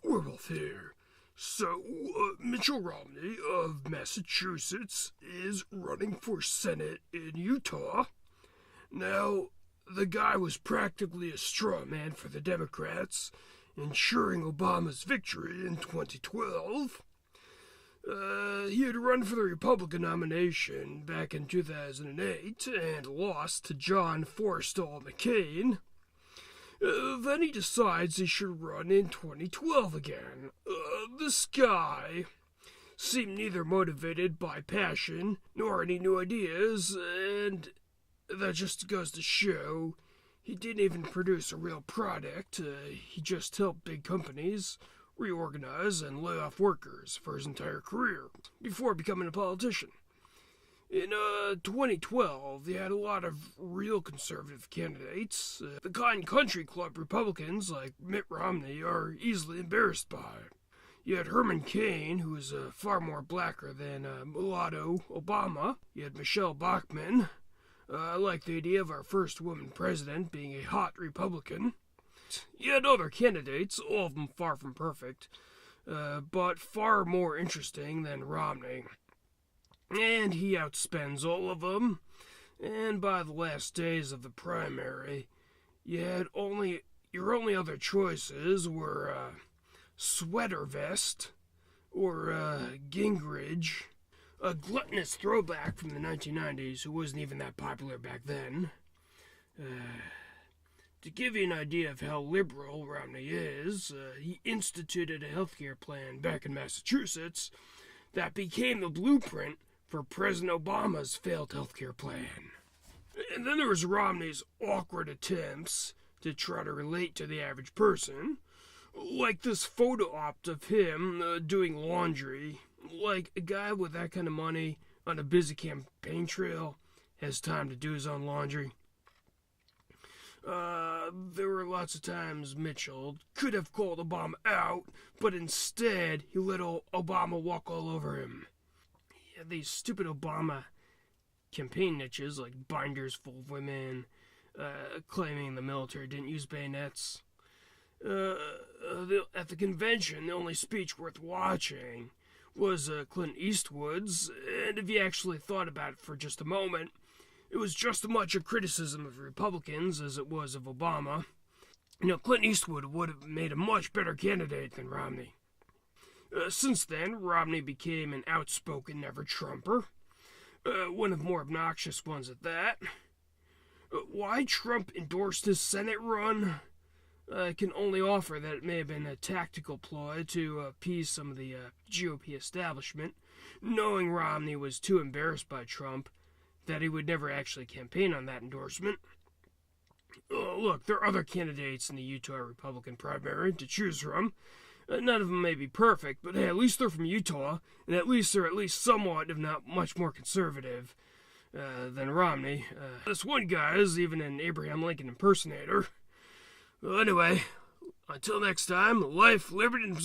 Werewolf here. So, Mitt Romney of Massachusetts is running for Senate in Utah. Now, the guy was practically a straw man for the Democrats, ensuring Obama's victory in 2012. He had run for the Republican nomination back in 2008 and lost to John Forrestal McCain. Then he decides he should run in 2012 again. This guy seemed neither motivated by passion nor any new ideas, and that just goes to show he didn't even produce a real product. He just helped big companies reorganize and lay off workers for his entire career before becoming a politician. In 2012, they had a lot of real conservative candidates. The kind country club Republicans like Mitt Romney are easily embarrassed by. You had Herman Cain, who was far more blacker than mulatto Obama. You had Michelle Bachmann. I like the idea of our first woman president being a hot Republican. You had other candidates, all of them far from perfect, but far more interesting than Romney. And he outspends all of them, and by the last days of the primary, your only other choices were Sweater Vest or Gingrich, a gluttonous throwback from the 1990s who wasn't even that popular back then. To give you an idea of how liberal Romney is, he instituted a healthcare plan back in Massachusetts that became the blueprint for President Obama's failed healthcare plan. And then there was Romney's awkward attempts to try to relate to the average person, like this photo op of him doing laundry. Like a guy with that kind of money on a busy campaign trail has time to do his own laundry. There were lots of times Mitchell could have called Obama out, but instead he let Obama walk all over him. He had these stupid Obama campaign niches like binders full of women, claiming the military didn't use bayonets. At the convention, the only speech worth watching was Clint Eastwood's, and if you actually thought about it for just a moment, it was just as much a criticism of Republicans as it was of Obama. Clint Eastwood would have made a much better candidate than Romney. Since then, Romney became an outspoken never-Trumper, one of the more obnoxious ones at that. Why Trump endorsed his Senate run? I can only offer that it may have been a tactical ploy to appease some of the GOP establishment, knowing Romney was too embarrassed by Trump that he would never actually campaign on that endorsement. Look, there are other candidates in the Utah Republican primary to choose from. None of them may be perfect, but hey, at least they're from Utah, and at least they're at least somewhat, if not much more conservative than Romney. This one guy is even an Abraham Lincoln impersonator. Well, anyway, until next time, life, liberty, and...